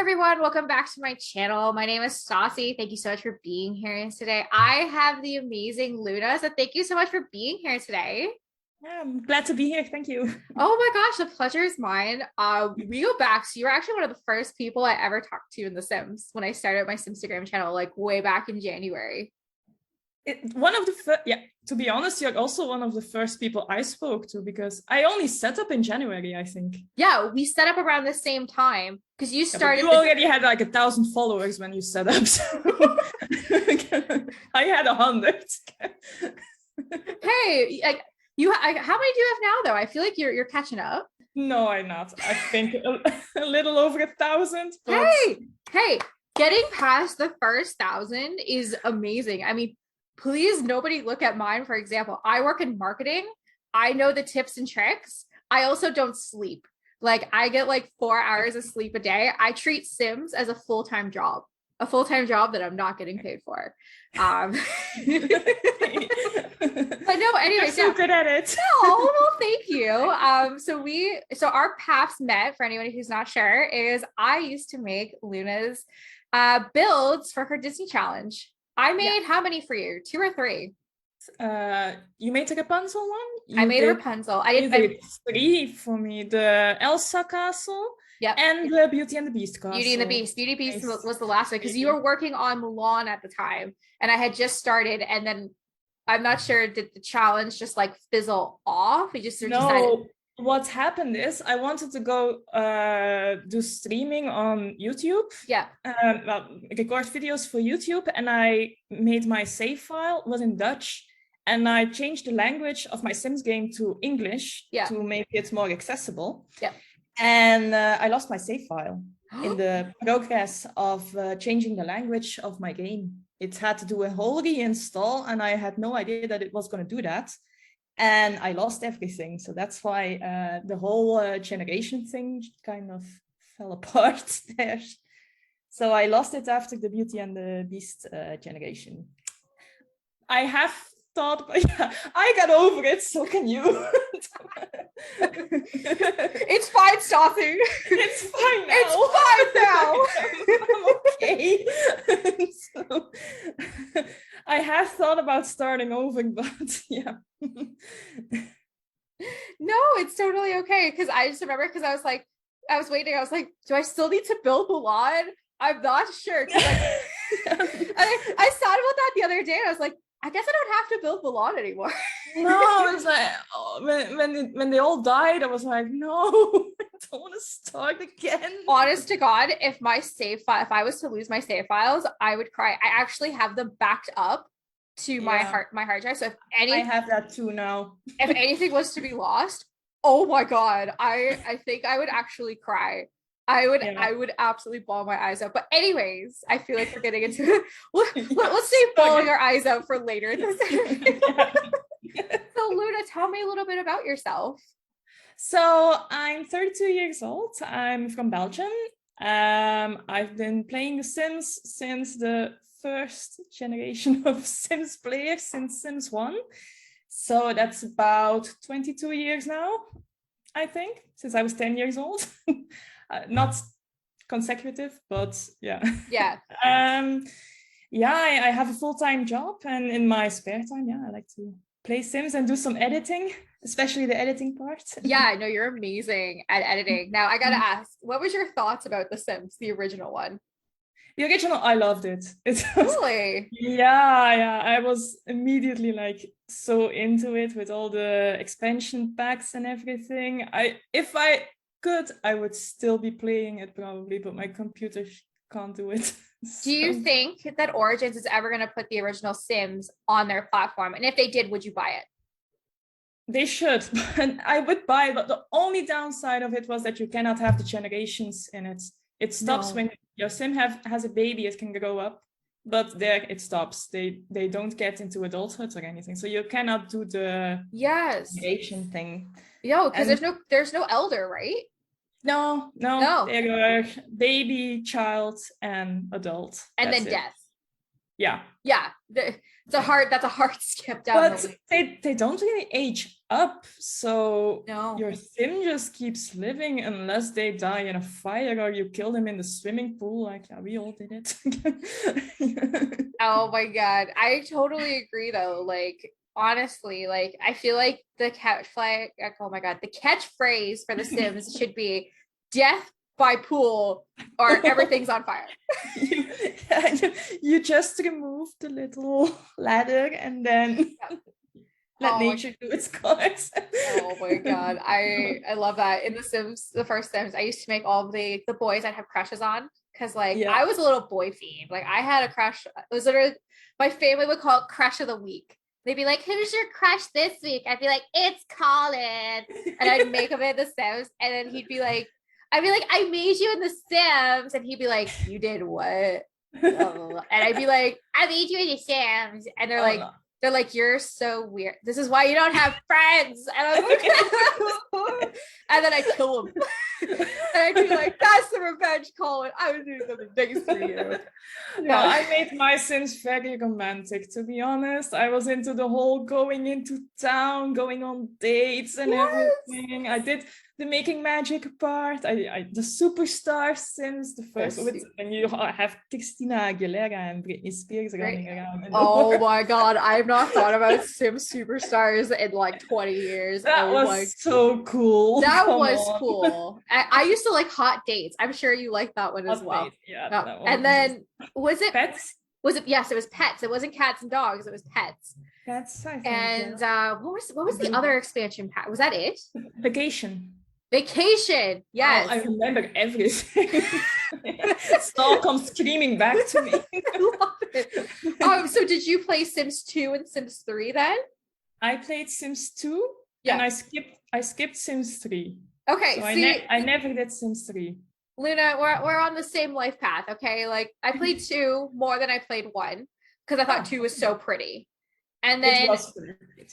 everyone, welcome back to my channel. My name is Stassi. Thank you so much for being here today. I have the amazing Luna, so thank you so much for being here today. Yeah, I'm glad to be here. Thank you. Oh my gosh, the pleasure is mine. We go back, so you were actually one of the first people I ever talked to in The Sims when I started my Simstagram channel, like way back in January. To be honest, you're also one of the first people I spoke to because I only set up in January, I think. Yeah, we set up around the same time because you started. You already had like 1,000 followers when you set up. So I had 100. Hey, like how many do you have now though? I feel like you're catching up. No, I'm not. I think a little over 1,000. But... Hey, getting past the first 1,000 is amazing. I mean, please nobody look at mine, for example. I work in marketing. I know the tips and tricks. I also don't sleep. Like I get like 4 hours of sleep a day. I treat Sims as a full-time job that I'm not getting paid for. But no, anyways, you're so good at it. No, well, thank you. So our paths met, for anyone who's not sure, is I used to make Luna's builds for her Disney challenge. I made how many for you? 2 or 3? You made a Rapunzel one? I made a Rapunzel. I did 3 for me. The Elsa castle. Yep. And the Beauty and the Beast castle. Beauty and the Beast. Beauty Beast was the last one because you were working on Mulan at the time, and I had just started, and then I'm not sure, did the challenge just like fizzle off? We just decided. What happened is I wanted to go do streaming on YouTube. Yeah. Record videos for YouTube, and I made my save file was in Dutch, and I changed the language of my Sims game to English to make it more accessible. Yeah. And I lost my save file in the progress of changing the language of my game. It had to do a whole reinstall, and I had no idea that it was going to do that. And I lost everything. So that's why the whole generation thing kind of fell apart there. So I lost it after the Beauty and the Beast generation. I have thought, but I got over it, so can you. It's fine, Stassi. It's fine now. It's fine now. I'm okay. So, I have thought about starting over, but yeah. No, it's totally okay. Because I just remember, because I was waiting. I was like, do I still need to build Mulan? I'm not sure. I thought about that the other day. And I was like, I guess I don't have to build Mulan anymore. No, it was like when they all died, I was like, no, I don't want to start again. Honest to God, if I was to lose my save files, I would cry. I actually have them backed up to my hard drive. So if I have that too now. If anything was to be lost, oh my God, I think I would actually cry. I would absolutely bawl my eyes out. But anyways, I feel like we're getting into it. Let's save bawling our eyes out for later. So Luna, tell me a little bit about yourself. So I'm 32 years old. I'm from Belgium. I've been playing The Sims since the first generation of Sims players, since Sims 1. So that's about 22 years now, I think, since I was 10 years old. Not consecutive, but yeah. Yeah. I have a full-time job, and in my spare time, I like to play Sims and do some editing, especially the editing part. Yeah, I know you're amazing at editing. Now I gotta ask, what was your thoughts about The Sims, the original one? The original, I loved it. Really? Yeah. I was immediately like so into it with all the expansion packs and everything. If I could, I would still be playing it probably, but my computer can't do it. Do you think that Origins is ever going to put the original Sims on their platform? And if they did, would you buy it? They should, and I would buy it, but the only downside of it was that you cannot have the generations in it. It stops when your Sim has a baby, it can grow up, but there it stops. They don't get into adulthood or anything. So you cannot do the generation thing. Yeah, because there's no elder, right? No. There are baby, child, and adult. And then death. Yeah. Yeah, that's a hard skip down But the list. they don't really age up, so No. your sim just keeps living unless they die in a fire or you kill them in the swimming pool. Like, yeah, we all did it. Oh my God. I totally agree though. Like, honestly, like I feel like the oh my God, the catchphrase for The Sims should be death by pool or everything's on fire. You just remove the little ladder and then let nature do its course. Oh my God. I love that. In The Sims, the first Sims, I used to make all the boys I'd have crushes on. Cause like I was a little boy fiend. Like I had a crush. It was literally my family would call it crush of the week. They'd be like, "Who's your crush this week?" I'd be like, "It's Colin," and I'd make him in The Sims, and then I'd be like, "I made you in The Sims," and he'd be like, "You did what?" Oh. And I'd be like, "I made you in The Sims," and they're like, "You're so weird. This is why you don't have friends." And I was like, and then I kill him. And I'd be like, "That's the revenge, Colin. I was doing something nice for you." Yeah, I made my Sims very romantic, to be honest. I was into the whole going into town, going on dates and everything. I did the making magic part. I the superstar Sims, the first and you have Christina Aguilera and Britney Spears running around. Oh my God, I've not thought about Sim superstars in like 20 years. That was so cool. That was cool. I used to like Hot Dates. I'm sure you like that one as well. Yeah. And then was it Pets? Was it? Yes, it was Pets. It wasn't cats and dogs. It was Pets. Pets, I think. And what was the other expansion pack? Was that it? Vacation. Vacation. Yes. Oh, I remember everything. It all comes screaming back to me. I love it. So did you play Sims 2 and Sims 3 then? I played Sims 2 and I skipped Sims 3. Okay. So I never did Sims 3. Luna, we're on the same life path, okay? Like I played 2 more than I played 1 because I thought 2 was so pretty. And then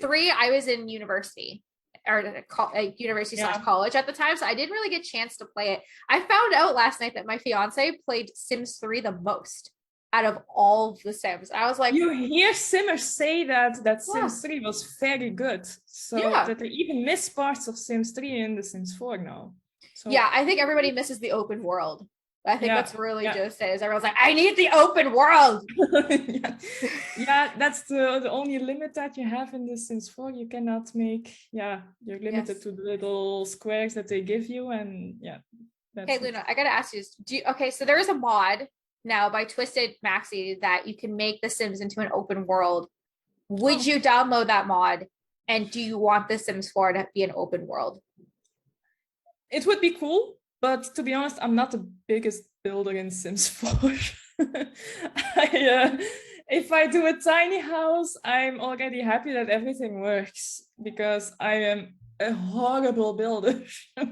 3, I was in university or university/college at the time, so I didn't really get a chance to play it. I found out last night that my fiance played Sims 3 the most out of all of the Sims. I was like, you hear Simmers say that Sims 3 was very good, so that they even miss parts of Sims 3 in the Sims 4 now. So yeah, I think everybody misses the open world. I think that's really just it. Is everyone's like, I need the open world. Yeah, that's the only limit that you have in the Sims 4. You cannot make, you're limited to the little squares that they give you, and Okay, Luna, I gotta ask you this. So there is a mod now by Twisted Maxi that you can make the Sims into an open world. Would you download that mod? And do you want the Sims 4 to be an open world? It would be cool, but to be honest, I'm not the biggest builder in Sims 4. If I do a tiny house, I'm already happy that everything works because I am a horrible builder.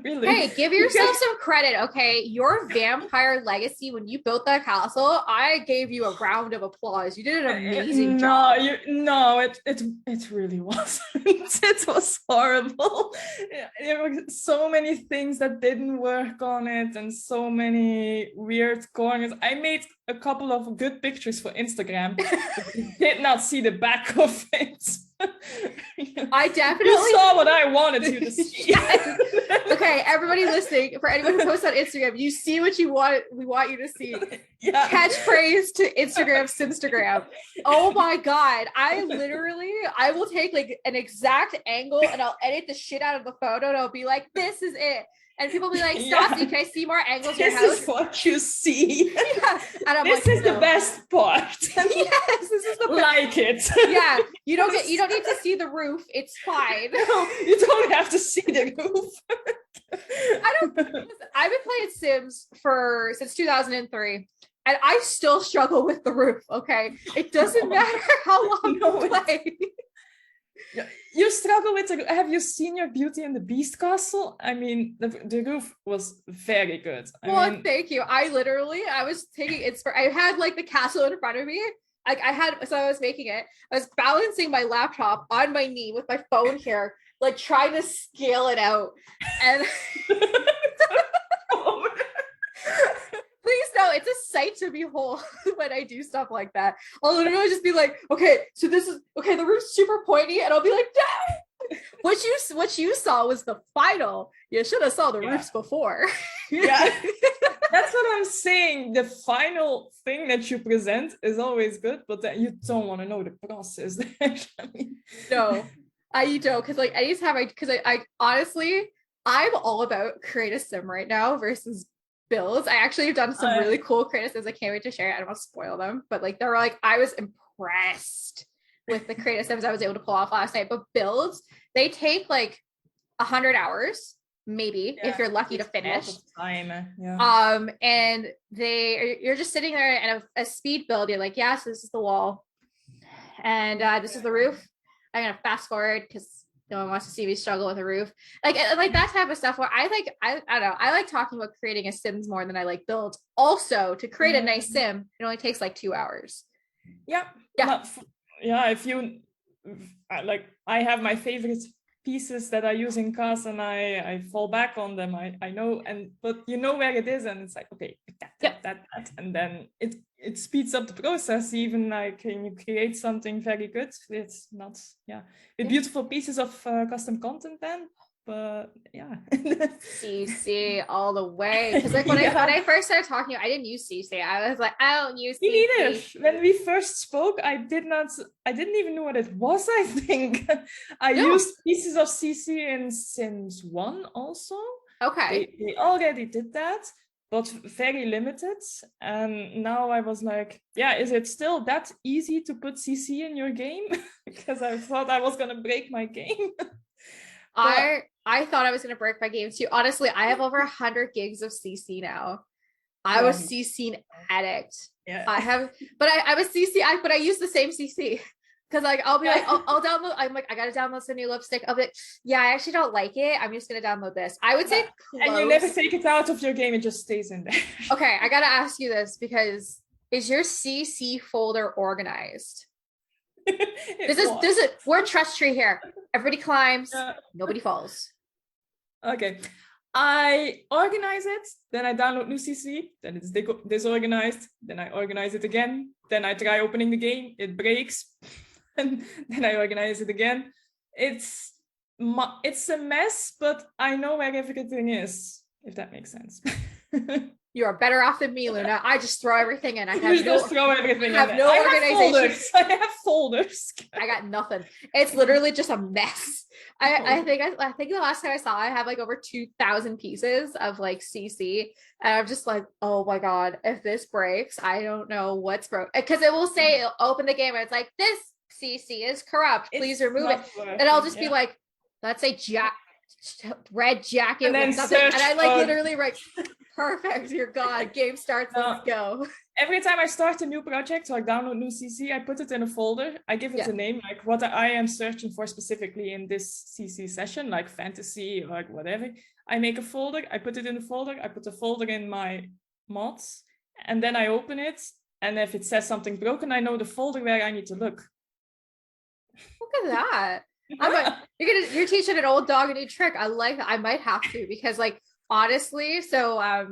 Really. Hey, give yourself some credit, okay? Your vampire legacy, when you built that castle, I gave you a round of applause. You did an amazing job. It really wasn't. It was horrible. There were so many things that didn't work on it and so many weird corners. I made a couple of good pictures for Instagram, but you did not see the back of it. I definitely you saw what I wanted you to see. Okay, everybody listening, for anyone who posts on Instagram, you see what we want you to see. Catchphrase to Simstagram. Oh my God. I will take like an exact angle and I'll edit the shit out of the photo and I'll be like, this is it. And people will be like, Stassi, can I see more angles of your house? This is what you see. And I'm this is the best part. Yes, this is the like it. Yeah, you don't need to see the roof. It's fine. No, you don't have to see the roof. I've been playing Sims since 2003. And I still struggle with the roof, okay? It doesn't matter how long you play. You struggle with have you seen your Beauty and the Beast castle? I mean, the roof was very good. Thank you. I was taking I had like the castle in front of me. Like I was making it. I was balancing my laptop on my knee with my phone here, like trying to scale it out. And please no, it's a sight to behold when I do stuff like that. I'll literally just be like, okay, so this is okay, the roof's super pointy, and I'll be like, no. What you saw was the final. You should have saw the roofs before. Yeah. That's what I'm saying. The final thing that you present is always good, but then you don't want to know the process. No, I don't, because like anytime I honestly, I'm all about create a sim right now versus builds. I actually have done some really cool creative sims. I can't wait to share it. I don't want to spoil them, but like they're like, I was impressed with the creative sims I was able to pull off last night. But builds, they take like 100 hours maybe, if you're lucky to finish. Time. And you're just sitting there and a speed build. You're like, yes, this is the wall, and this is the roof. I'm gonna fast forward because no one wants to see me struggle with a roof, like that type of stuff. Where I don't know, I like talking about creating a sims more than I like builds. Also, to create a nice sim, it only takes like 2 hours. If you like, I have my favorite pieces that I use in cars, and I fall back on them. I know, but you know where it is, and it's like, okay, that, and then it speeds up the process. Even like, can you create something very good? It's not with beautiful pieces of custom content then. But CC all the way, because like when I first started talking, I didn't use CC. I was like, I don't use CC. Me neither. When we first spoke, I didn't even know what it was. I think I used pieces of CC in Sims 1 also. Okay, they already did that, but very limited. And now I was like, is it still that easy to put CC in your game? Because I thought I was gonna break my game. I thought I was gonna break my game too. Honestly, I have over 100 gigs of CC now. I was CC addict. Yeah. I was CC, but I use the same CC. Because like I'll be like, I'll download. I'm like, I gotta download some new lipstick. I'll be like, I actually don't like it. I'm just gonna download this. I would say close. And you never take it out of your game, it just stays in there. Okay, I gotta ask you this, because is your CC folder organized? This is we're trust tree here. Everybody climbs, nobody falls. Okay. I organize it, then I download new CC, then it's disorganized, then I organize it again, then I try opening the game, it breaks, and then I organize it again. It's a mess, but I know where everything is, if that makes sense. You are better off than me, Luna. I just throw everything in. I just throw everything in. I have no organization. I have folders. I got nothing. It's literally just a mess. I think the last time I saw, I have like over 2,000 pieces of like CC, and I'm just like, oh my god, if this breaks, I don't know what's broke, because it will say, it'll open the game and it's like, this CC is corrupt. Please remove it. And I'll just be like, let's say red jacket with something, and I like literally write, perfect, you're gone. Game starts. Let's go. Every time I start a new project, so I download new CC, I put it in a folder. I give it a name, like what I am searching for specifically in this CC session, like fantasy or like whatever. I make a folder, I put it in a folder, I put a folder in my mods, and then I open it. And if it says something broken, I know the folder where I need to look. Look at that. I'm like, you're teaching an old dog a new trick. I like that. I might have to, because like, honestly, so I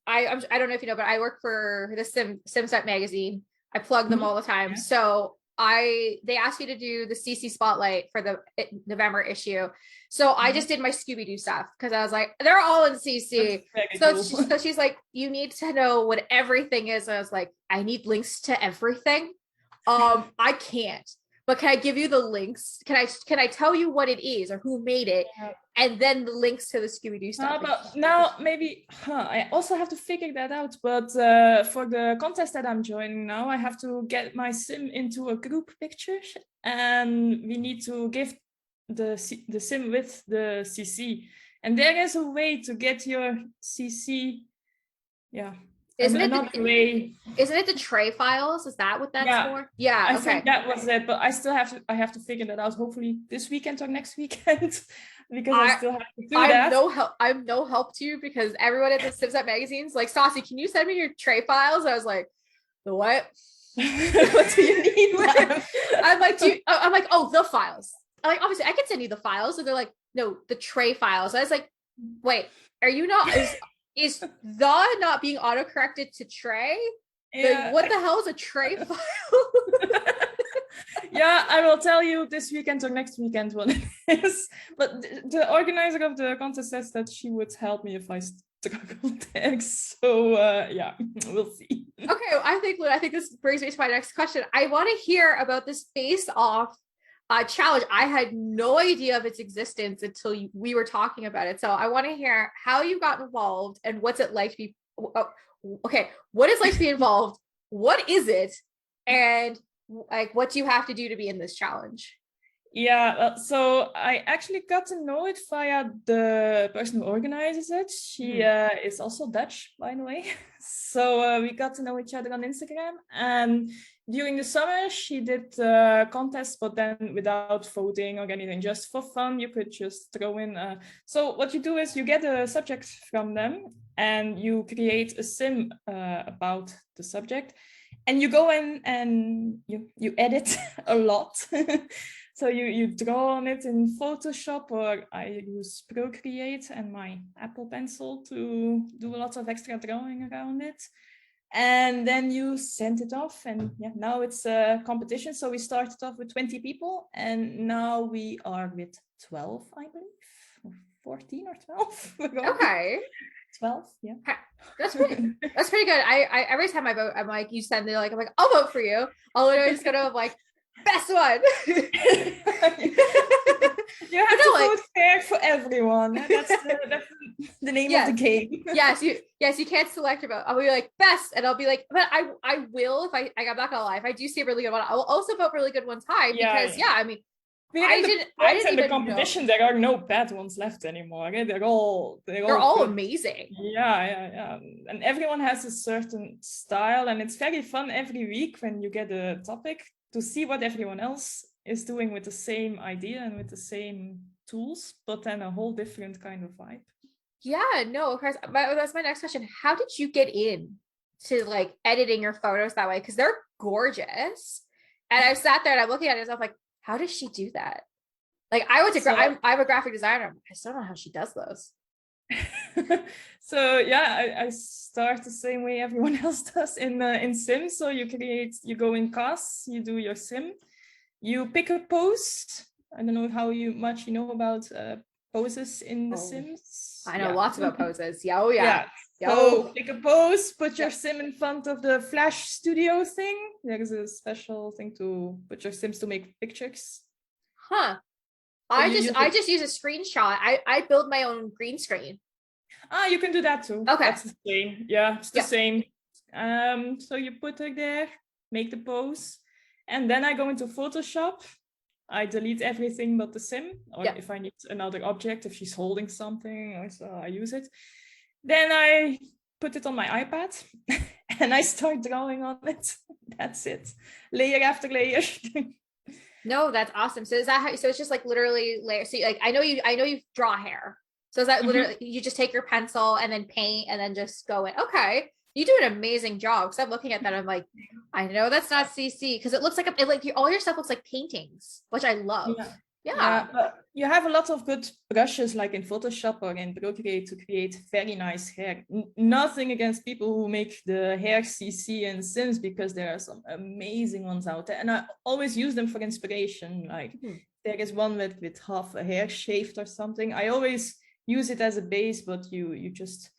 don't know if you know, but I work for the SimSet magazine. I plug them all the time. Yeah. So they asked me to do the CC spotlight for the November issue. So I just did my Scooby-Doo stuff, because I was like, they're all in CC. So she's like, you need to know what everything is. And I was like, I need links to everything. I can't. But can I give you the links? Can I tell you what it is or who made it, and then the links to the Scooby-Doo stuff? But now maybe I also have to figure that out. But for the contest that I'm joining now, I have to get my sim into a group picture, and we need to give the sim with the CC. And there is a way to get your CC. Yeah. Isn't it the tray files? Is that what that's for? Yeah, I think that was it, but I have to figure that out, hopefully this weekend or next weekend, because I still have to do that. I'm no help to you, because everyone at the SimSet magazine's like, Saucy, can you send me your tray files? I was like, the what? What do you need? I'm like, oh, the files. I'm like, obviously I can send you the files. And they're like, no, the tray files. I was like, wait, are you not? Is the not being autocorrected to Trey? Yeah. What the hell is a Trey file? Yeah, I will tell you this weekend or next weekend what it is. But the organizer of the contest says that she would help me if I struggle text. So yeah, we'll see. Okay, I think this brings me to my next question. I want to hear about this face-off challenge. I had no idea of its existence until we were talking about it. So I want to hear how you got involved and what's it like to be. Okay, what is it like to be involved? What is it? And like, what do you have to do to be in this challenge? Yeah, so I actually got to know it via the person who organizes it. She is also Dutch, by the way. So we got to know each other on Instagram. And during the summer, she did contests, but then without voting or anything, just for fun. You could just throw in. So what you do is you get a subject from them and you create a sim about the subject. And you go in and you edit a lot. So you draw on it in Photoshop, or I use Procreate and my Apple Pencil to do a lot of extra drawing around it. And then you send it off, and yeah, now it's a competition. So we started off with 20 people, and now we are with 12, I believe, or 14 or 12. Okay. 12, yeah. That's pretty good. I every time I vote, I'm like, you send it, like, I'm like, I'll vote for you. I'll literally just go to like best one. You have to vote fair for everyone. That's the name of the game. yes, you can't select your vote. I'll be like best, and I'll be like, but I will if I'm not gonna lie, if I do see a really good one, I will also vote for really good ones high because I mean, I didn't even the competition know. There are no bad ones left anymore. Okay? They're all amazing. Yeah. And everyone has a certain style, and it's very fun every week when you get a topic to see what everyone else is doing with the same idea and with the same tools, but then a whole different kind of vibe. Yeah, no, of course. That's my next question. How did you get in to like editing your photos that way? Because they're gorgeous. And I've sat there and I'm looking at it and I'm like, how does she do that? Like I went to I'm a graphic designer. I still don't know how she does those. So yeah, I start the same way everyone else does in Sim. So you go in casts, you do your sim, you pick a pose. I don't know how much you know about poses in the Sims. I know lots about poses. Yeah, oh yeah. So pick a pose, put your sim in front of the Flash Studio thing. There's a special thing to put your sims to make pictures. Huh. So I just use a screenshot. I build my own green screen. You can do that too. Okay. That's the same. Yeah, it's the same. So you put her there, make the pose, and then I go into Photoshop. I delete everything but the sim, or if I need another object, if she's holding something, so I use it. Then I put it on my iPad and I start drawing on it. That's it. Layer after layer. No, that's awesome. So is that how, so it's just like literally layer. So like, I know you draw hair. So is that literally, you just take your pencil and then paint and then just go in. Okay. You do an amazing job. Cause I'm looking at that. I'm like, I know that's not CC. Cause it looks like, all your stuff looks like paintings, which I love. Yeah. But you have a lot of good brushes like in Photoshop or in Procreate to create very nice hair. Nothing against people who make the hair CC in Sims, because there are some amazing ones out there. And I always use them for inspiration. Like there is one with half a hair shaved or something. I always use it as a base, but you just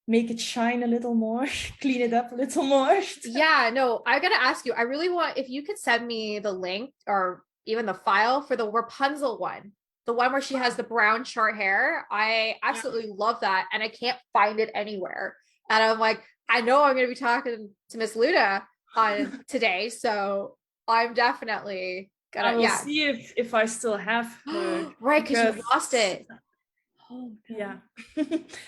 make it shine a little more, clean it up a little more. Yeah, no, I gotta ask you, I really want, if you could send me the link or even the file for the Rapunzel one, the one where she has the brown short hair. I absolutely love that. And I can't find it anywhere. And I'm like, I know I'm going to be talking to Miss Luna on today. So I'm definitely gonna, I will see if I still have her. Right, because you lost it. Oh yeah.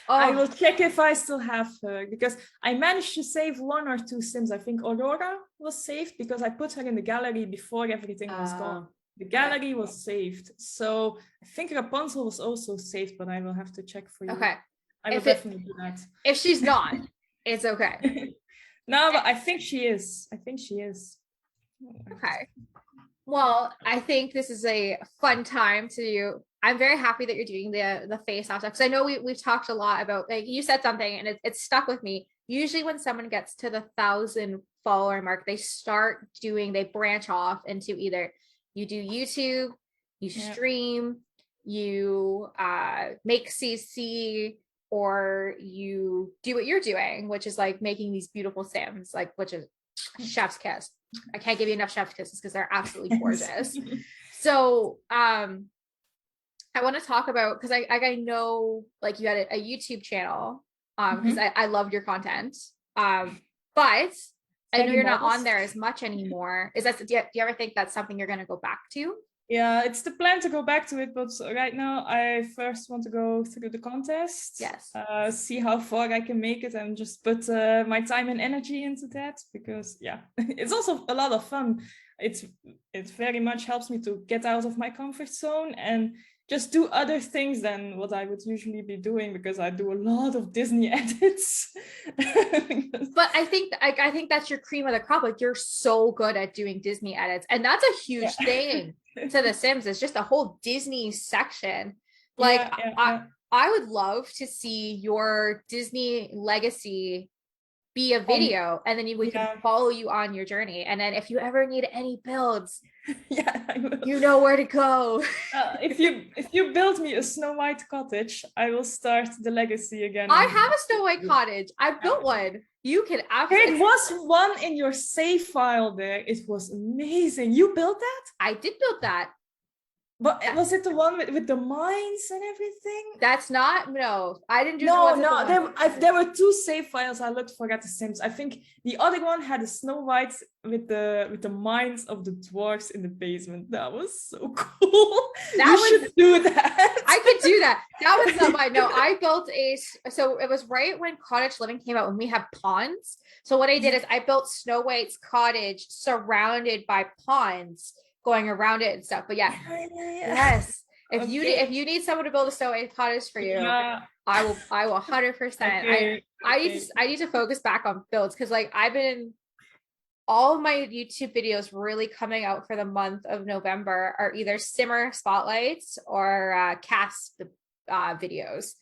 I will check if I still have her, because I managed to save one or two Sims. I think Aurora was saved because I put her in the gallery before everything was gone. The gallery was saved. So I think Rapunzel was also saved, but I will have to check for you. Okay. I will definitely do that. If she's not, it's okay. No, but I think she is. Okay. Well, I think this is a fun time to. I'm very happy that you're doing the FaceOff stuff because I know we've talked a lot about, like, you said something and it's stuck with me. Usually when someone gets to the 1,000 follower mark, they branch off into either you do YouTube, you stream, you make CC, or you do what you're doing, which is like making these beautiful Sims, like, which is chef's kiss. I can't give you enough chef's kisses because they're absolutely gorgeous. So I want to talk about, because I know like you had a YouTube channel because I loved your content, but I know you're not on there as much anymore. Do you ever think that's something you're going to go back to? Yeah, it's the plan to go back to it, but right now I first want to go through the contest. Yes. See how far I can make it and just put my time and energy into that, because it's also a lot of fun. It very much helps me to get out of my comfort zone and just do other things than what I would usually be doing, because I do a lot of Disney edits. But I think that's your cream of the crop. Like, you're so good at doing Disney edits, and that's a huge thing to The Sims. It's just a whole Disney section. Like, I would love to see your Disney legacy be a video, and then we can follow you on your journey. And then if you ever need any builds, you know where to go. If you build me a Snow White cottage, I will start the legacy again. I have a Snow White cottage. I built one. You can absolutely. There was one in your save file there. It was amazing. You built that? I did build that. But was it the one with the mines and everything? That's not, no, I didn't do there were two save files I looked for at The Sims. I think the other one had a Snow White with the mines of the dwarves in the basement. That was so cool. You should do that. I could do that. That was not mine. No, I built so it was right when cottage living came out, when we had ponds. So what I did is I built Snow White's cottage surrounded by ponds going around it and stuff. But yes. If you need someone to build a Snow White cottage for you, I will 100%. I need to focus back on builds, because like all of my YouTube videos really coming out for the month of November are either simmer spotlights or cast videos.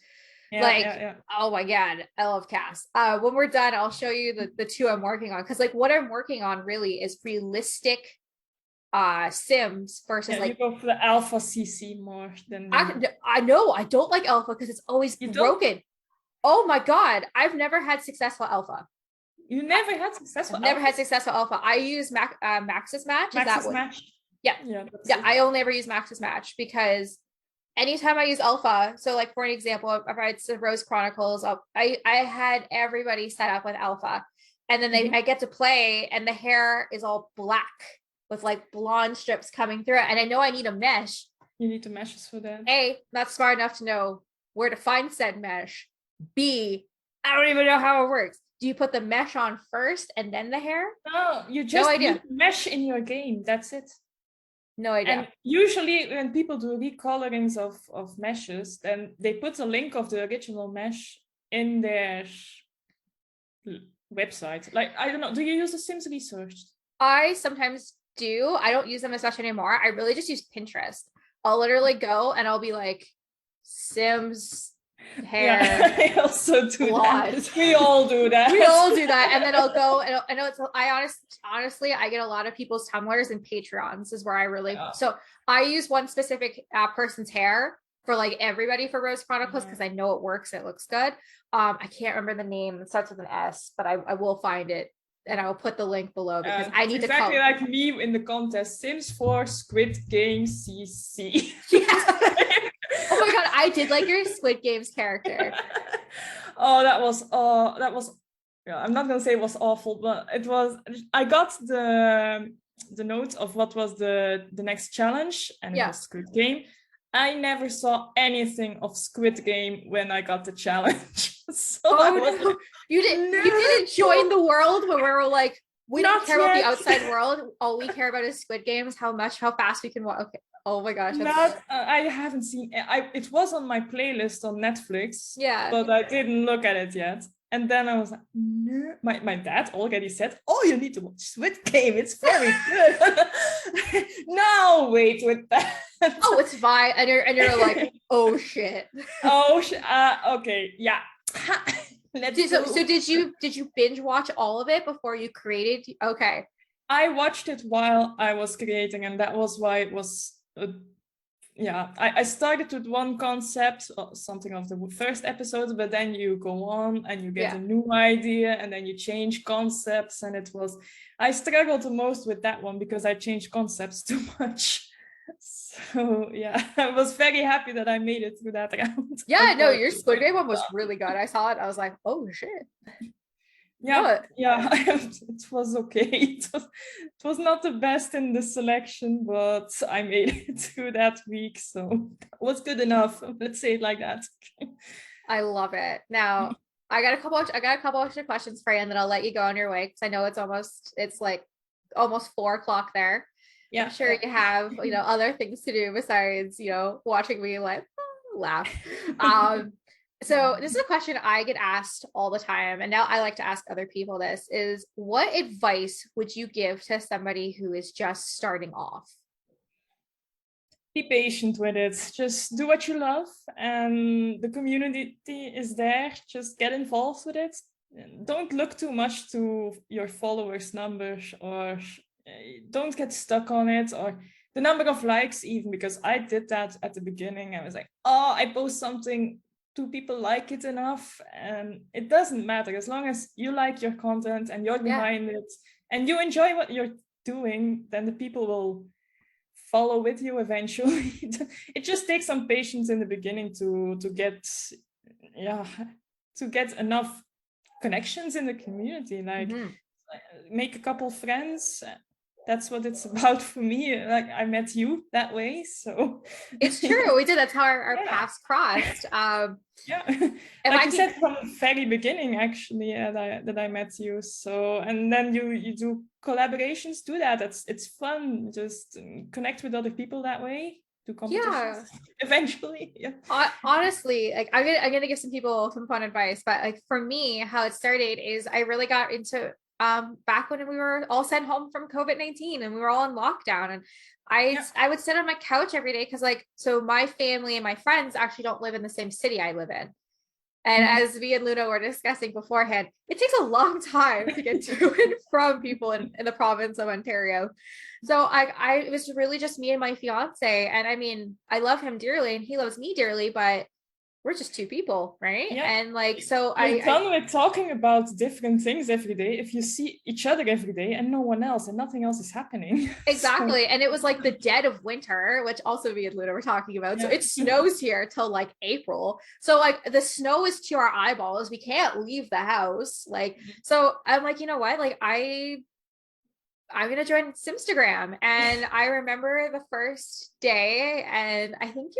Oh my god, I love cast. When we're done, I'll show you the two I'm working on, because like what I'm working on really is realistic Sims versus you go for the alpha CC more than I know I don't like alpha because it's always broken. Oh my god, I've never had successful alpha. You never had successful never had successful alpha. I use Maxis Match. Maxis Match. Yeah. I only ever use Maxis Match, because anytime I use alpha, so like for an example, if it's the Rose Chronicles, I had everybody set up with alpha, and then I get to play and the hair is all black with like blonde strips coming through it. And I know I need a mesh. You need the meshes for that. A, not smart enough to know where to find said mesh. B, I don't even know how it works. Do you put the mesh on first and then the hair? No, you just need mesh in your game. That's it. No idea. And usually when people do recolorings of meshes, then they put a link of the original mesh in their website. Like, I don't know, do you use the Sims Research? I sometimes do. I don't use them as much anymore. I really just use Pinterest. I'll literally go and I'll be like, Sims hair. I also do that. We all do that. We all do that. And then I'll go and I know honestly, I get a lot of people's Tumblrs and Patreons is where I really, so I use one specific person's hair for like everybody for Rose Chronicles, because I know it works. It looks good. I can't remember the name. It starts with an S, but I will find it. And I will put the link below, because I need exactly to like me in the contest. Sims 4 Squid Game CC. Oh my god, I did like your Squid Games character. that was I'm not gonna say it was awful, but it was. I got the note of what was the next challenge, and it was Squid Game. I never saw anything of Squid Game when I got the challenge. So you didn't join the world when we were like, we don't care about the outside world. All we care about is Squid Games. How fast we can walk. Okay. Oh my gosh. I haven't seen it. It was on my playlist on Netflix. Yeah. But I didn't look at it yet. And then I was like, no. My dad already said, oh, you need to watch Squid Game. It's very good. No, wait with that. Oh, it's fine. And you're like, oh shit. Okay, yeah. Let's So, go. so did you binge watch all of it before you created? Okay. I watched it while I was creating, and that was why it was yeah, I started with one concept, something of the first episode, but then you go on and you get a new idea and then you change concepts. And I struggled the most with that one because I changed concepts too much. So yeah, I was very happy that I made it through that round. Yeah, no, your Squid Game one was really good. I saw it. I was like, oh shit. Yeah, it was okay. It was not the best in the selection, but I made it through that week, so that was good enough. Let's say it like that. I love it. Now, I got a couple extra questions for you, and then I'll let you go on your way because I know it's like almost 4 o'clock there. Yeah, I'm sure you have other things to do besides watching me like laugh. So this is a question I get asked all the time, and now I like to ask other people this, is what advice would you give to somebody who is just starting off? Be patient with it. Just do what you love, and the community is there. Just get involved with it. Don't look too much to your followers' numbers, or don't get stuck on it, or the number of likes even, because I did that at the beginning. I was like, oh, I post something, 2 people like it enough, and it doesn't matter as long as you like your content and you're behind it and you enjoy what you're doing, then the people will follow with you eventually. It just takes some patience in the beginning to get enough connections in the community, like make a couple friends. That's what it's about for me. Like, I met you that way, so it's true. We did. That's how our paths crossed. Like you said from the very beginning, actually, that I met you. So, and then you do collaborations. Do that. It's fun. Just connect with other people that way. Do competitions eventually. Yeah. Honestly, like I'm gonna give some people some fun advice, but like for me, how it started is I really got into back when we were all sent home from COVID-19 and we were all in lockdown, and I would sit on my couch every day because so my family and my friends actually don't live in the same city I live in. And as me and Luna were discussing beforehand, it takes a long time to get to and from people in the province of Ontario. So it was really just me and my fiance. And I mean, I love him dearly and he loves me dearly, but we're just 2 people, right? Yeah. And like, so you're done with talking about different things every day if you see each other every day and no one else and nothing else is happening. Exactly. And it was like the dead of winter, which also me and Luna were talking about. So it snows here till like April. So like the snow is to our eyeballs. We can't leave the house. Like, so I'm like, you know what? Like I'm going to join Simstagram. And I remember the first day, and I think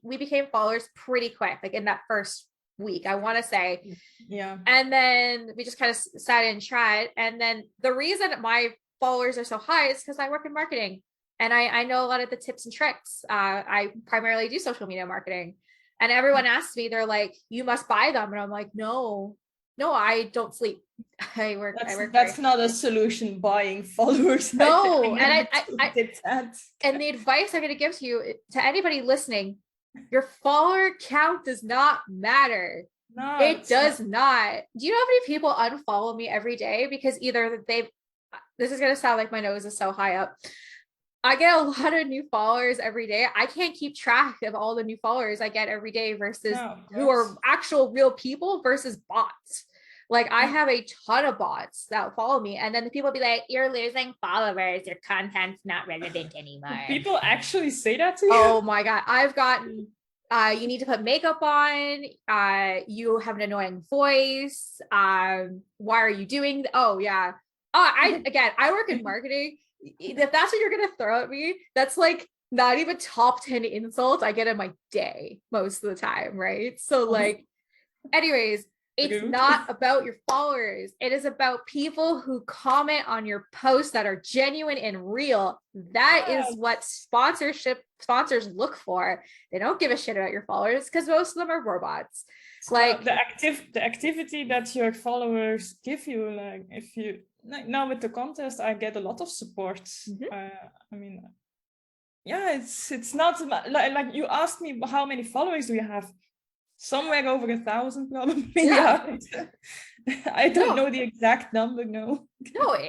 we became followers pretty quick, like in that first week, I want to say. Yeah. And then we just kind of sat and chat. And then the reason my followers are so high is because I work in marketing and I know a lot of the tips and tricks. I primarily do social media marketing, and everyone asks me, they're like, you must buy them. And I'm like, no, I don't sleep. I work. That's not a solution. Buying followers. No, and and the advice I'm going to give to anybody listening: your follower count does not matter. No, it does not. Do you know how many people unfollow me every day because either this is going to sound like my nose is so high up. I get a lot of new followers every day. I can't keep track of all the new followers I get every day versus who are actual real people versus bots. Like I have a ton of bots that follow me, and then the people be like, you're losing followers, your content's not relevant anymore. People actually say that to you? Oh my God. I've gotten, you need to put makeup on, you have an annoying voice, why are you doing, oh yeah. I work in marketing. If that's what you're gonna throw at me, that's like not even top 10 insults I get in my day most of the time, right? So like, anyways, It's not about your followers. It is about people who comment on your posts that are genuine and real. That is what sponsors look for. They don't give a shit about your followers because most of them are robots. Like the activity that your followers give you, like if you like now with the contest, I get a lot of support. I mean, yeah, it's not like you asked me how many followers do you have? Somewhere over 1,000 probably. Yeah. I don't know the exact number. No,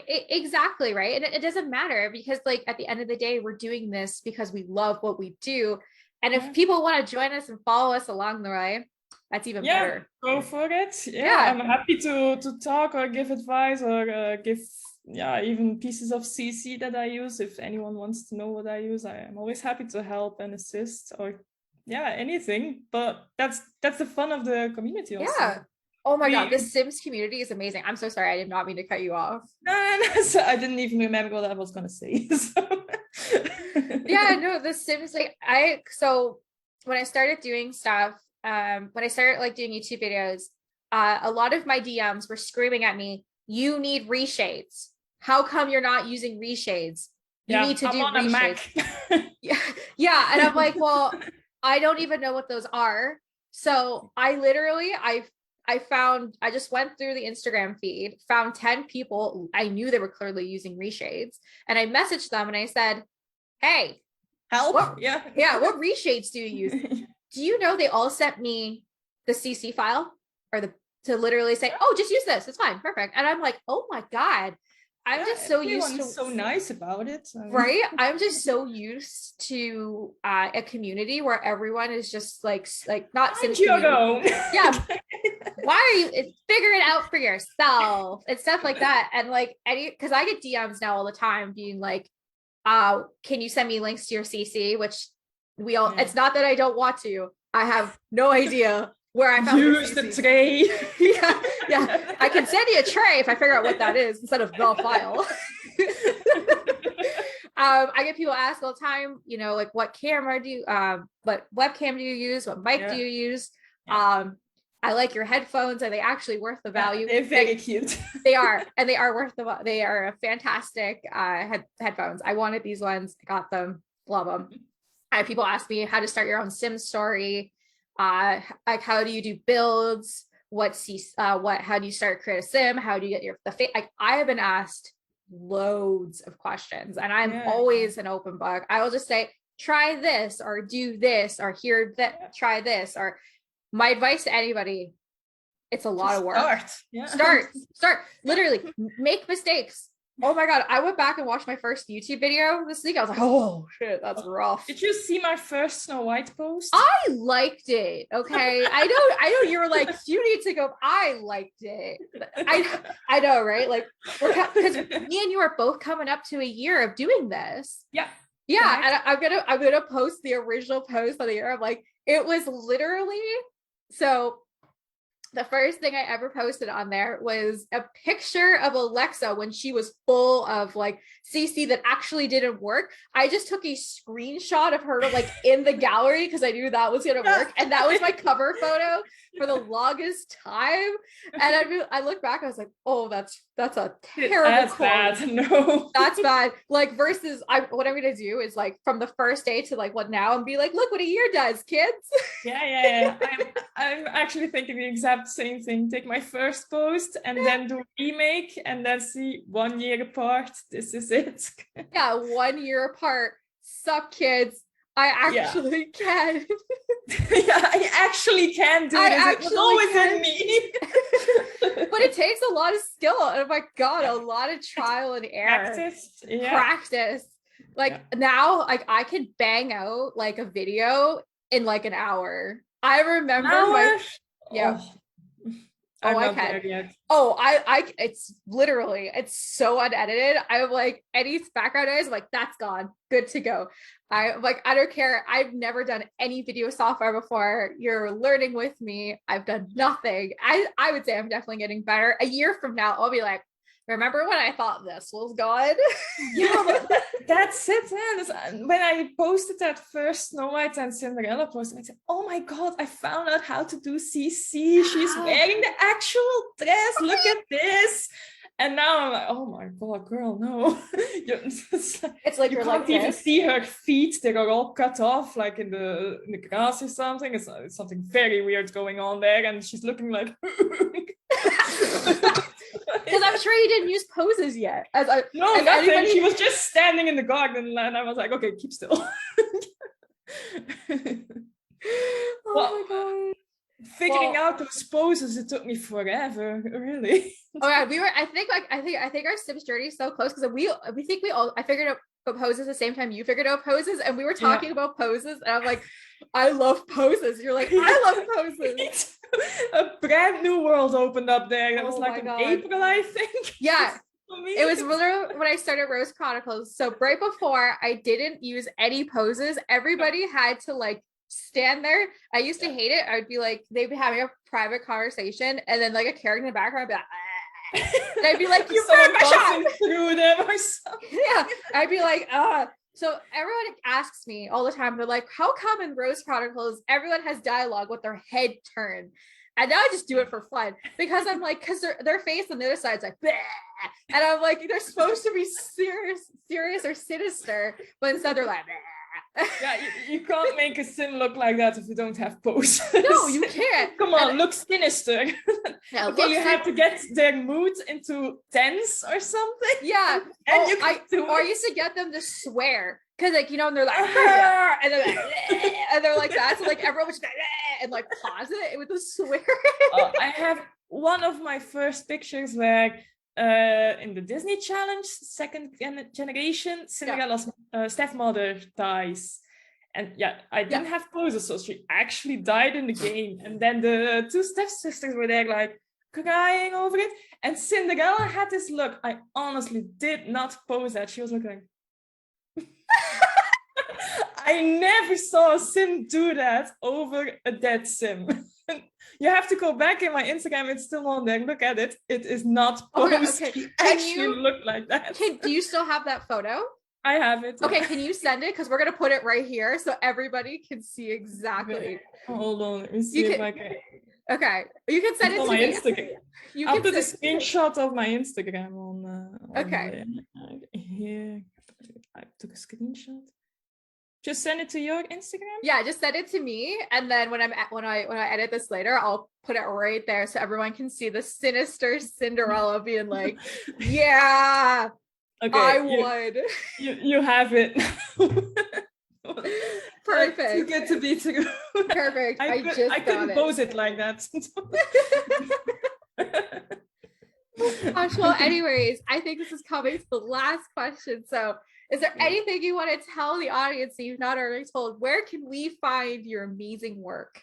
exactly, right. And it doesn't matter because like at the end of the day, we're doing this because we love what we do. And if people want to join us and follow us along the way, that's even better. Go for it. I'm happy to talk or give advice or give even pieces of CC that I use. If anyone wants to know what I use, I'm always happy to help and assist or anything. But that's the fun of the community also. Oh my god, the Sims community is amazing. I'm so sorry, I did not mean to cut you off. No, so I didn't even remember what I was gonna say. So. The Sims, like so when I started doing stuff, when I started like doing YouTube videos, a lot of my DMs were screaming at me, you need reshades. How come you're not using reshades? You need to do reshades. And I'm like, well, I don't even know what those are. So I literally, I just went through the Instagram feed, found 10 people. I knew they were clearly using reshades. And I messaged them and I said, hey, help. What reshades do you use? Do you know they all sent me the CC file or to literally say, oh, just use this. It's fine. Perfect. And I'm like, oh my God. I'm just so used to so nice about it. Right. I'm just so used to a community where everyone is just like not Sims community. Why are you figure it out for yourself and stuff like that? And like because I get DMs now all the time being like, can you send me links to your CC? Which it's not that I don't want to. I have no idea where I found use the tray. I can send you a tray if I figure out what that is instead of the file. I get people ask all the time, like what camera do you what webcam do you use? What mic do you use? I like your headphones. Are they actually worth the value? They're very cute. They are, and they are worth they are fantastic headphones. I wanted these ones, got them, love them. I have people ask me how to start your own Sim story. Like how do you do builds? How do you create a sim? How do you get I have been asked loads of questions and I'm always an open book. I will just say, try this or do this or try this. Or my advice to anybody, it's a lot of work. Start, literally make mistakes. Oh my God. I went back and watched my first YouTube video this week. I was like, oh shit, that's rough. Did you see my first Snow White post? I liked it. Okay. I know you were like, you need to go. I liked it. I know, right? Like because me and you are both coming up to a year of doing this. Yeah. And I'm gonna post the original post of the year. I'm like, it was literally so the first thing I ever posted on there was a picture of Alexa when she was full of like CC that actually didn't work. I just took a screenshot of her like in the gallery because I knew that was going to work. And that was my cover photo for the longest time. And I look back, I was like, oh, that's a terrible quote. Bad. No. That's bad. Like versus what I'm going to do is like from the first day to like what now and be like, look what a year does, kids. Yeah. I'm actually thinking the exact same thing. Take my first post and then do a remake and then see 1 year apart. This is it. 1 year apart. Sup, kids. I actually can. I actually can do this. It's always in me. But it takes a lot of skill. Oh my God, a lot of trial and error. Practice. Like now, like I can bang out like a video in like an hour. I remember I can. It's literally, it's so unedited. I'm like, any background noise, I'm like, that's gone. Good to go. I don't care. I've never done any video software before. You're learning with me. I've done nothing. I would say I'm definitely getting better. A year from now, I'll be like, remember when I thought this was good? Yeah, but that's it. Man. When I posted that first Snow White and Cinderella post, I said, oh my God, I found out how to do CC. She's wearing the actual dress. Look at this. And now I'm like, oh my God, girl, no. It's like you you're can't like even this. see her feet. They are all cut off like in the grass or something. It's something very weird going on there. And she's looking like... Because I'm sure you didn't use poses yet. Nothing. Anybody... She was just standing in the garden, and I was like, okay, keep still. Oh my God. Figuring out those poses, it took me forever, really. Oh yeah, we were. I think our Sims journey is so close because we think we all. I figured out poses at the same time you figured out poses, and we were talking about poses, and I'm like, I love poses. You're like, I love poses. A brand new world opened up there. That was like in April, I think. Yeah. It was literally when I started Rose Chronicles. So right before, I didn't use any poses. Everybody had to like stand there. I used to hate it. I'd be like, they'd be having a private conversation, and then like a character in the background would be like, and I'd be like, you burned my shot through them or something. Yeah, I'd be like, So everyone asks me all the time, they're like, how come in Rose Chronicles everyone has dialogue with their head turned? And now I just do it for fun because I'm like, because their face on the other side's like, bleh. And I'm like, they're supposed to be serious or sinister, but instead they're like, bleh. Yeah, you can't make a sim look like that if you don't have poses. No, you can't. Come on, look sinister. Yeah, okay, you have to get their mood into tense or something. Yeah, and you can I used to get them to swear because, like, you know, and they're like, and they're like, and they're like that. So like everyone was like, and like pause it with the swear. I have one of my first pictures where in the Disney Challenge, second generation, Cinderella's stepmother dies. And yeah, I didn't have poses, so she actually died in the game. And then the two stepsisters were there like crying over it. And Cinderella had this look. I honestly did not pose that. She was looking like... I never saw a sim do that over a dead sim. You have to go back in my Instagram. It's still on there. Look at it. It is not posed. Okay. She actually look like that. Do you still have that photo? I have it. Okay, can you send it? Because we're going to put it right here so everybody can see exactly. Hold on. Let me see if I can. Okay. You can send it to my me. Instagram. I'll put a screenshot of my Instagram on okay. Here. I took a screenshot. Just send it to your Instagram? Yeah, just send it to me. And then when I edit this later, I'll put it right there so everyone can see the sinister Cinderella being like, yeah, okay, I would. You have it. Perfect. Too good to be true. Perfect. I couldn't pose it like that. Gosh, well, anyways, I think this is coming to the last question. So is there anything you want to tell the audience that you've not already told? Where can we find your amazing work?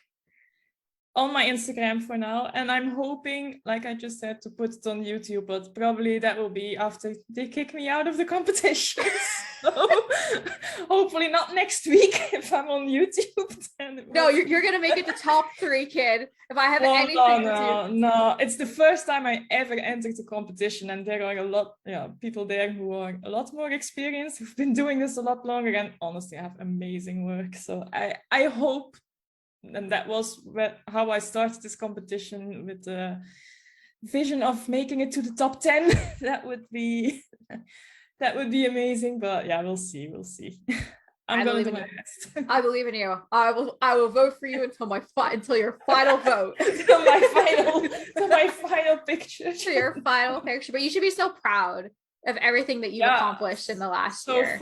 On my Instagram for now. And I'm hoping, like I just said, to put it on YouTube, but probably that will be after they kick me out of the competition. So hopefully not next week if I'm on YouTube. No, you're going to make it the top 3, kid. If I have anything to do. No. It's the first time I ever entered the competition. And there are a lot people there who are a lot more experienced, who've been doing this a lot longer and honestly have amazing work. So I hope. And that was how I started this competition, with the vision of making it to the top 10. That would be amazing. But yeah, we'll see. I'm going to do my best. I believe in you. I will vote for you until your final vote. Until my final picture. To your final picture. But you should be so proud of everything that you've accomplished in the last year.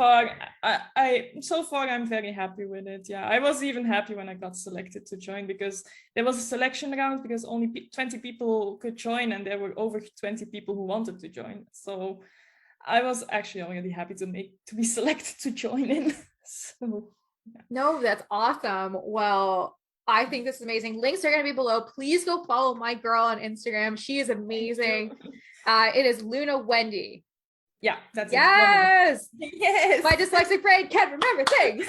So far I'm very happy with it. Yeah, I was even happy when I got selected to join, because there was a selection round because only 20 people could join and there were over 20 people who wanted to join. So I was actually already happy to be selected to join in. So no, that's awesome. Well, I think this is amazing. Links are going to be below. Please go follow my girl on Instagram. She is amazing. It is Lunawendee. Yeah, that's yes. Yes. My dyslexic brain can't remember things.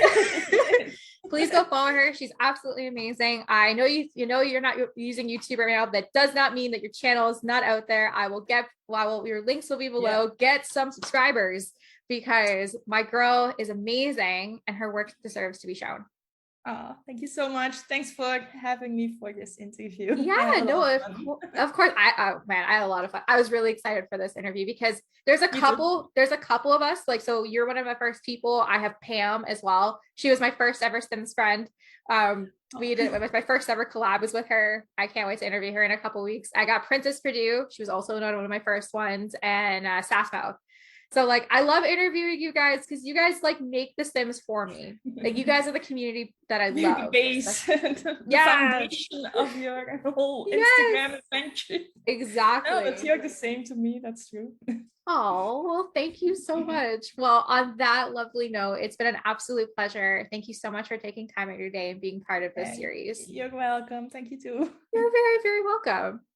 Please go follow her. She's absolutely amazing. I know you're not using YouTube right now. That does not mean that your channel is not out there. Your links will be below. Yeah. Get some subscribers because my girl is amazing and her work deserves to be shown. Oh, thank you so much. Thanks for having me for this interview. Yeah, no, of course. Man, I had a lot of fun. I was really excited for this interview because there's a couple of us. Like, so you're one of my first people. I have Pam as well. She was my first ever Sims friend. It was my first ever collab was with her. I can't wait to interview her in a couple weeks. I got Princess Purdue. She was also one of my first ones, and Sassmouth. So like, I love interviewing you guys because you guys like make the Sims for me. Like, you guys are the community that I love. The base, the foundation of your whole Instagram adventure. Exactly. No, but you're the same to me. That's true. Oh, well, thank you so much. Well, on that lovely note, it's been an absolute pleasure. Thank you so much for taking time out of your day and being part of this series. You're welcome. Thank you too. You're very, very welcome.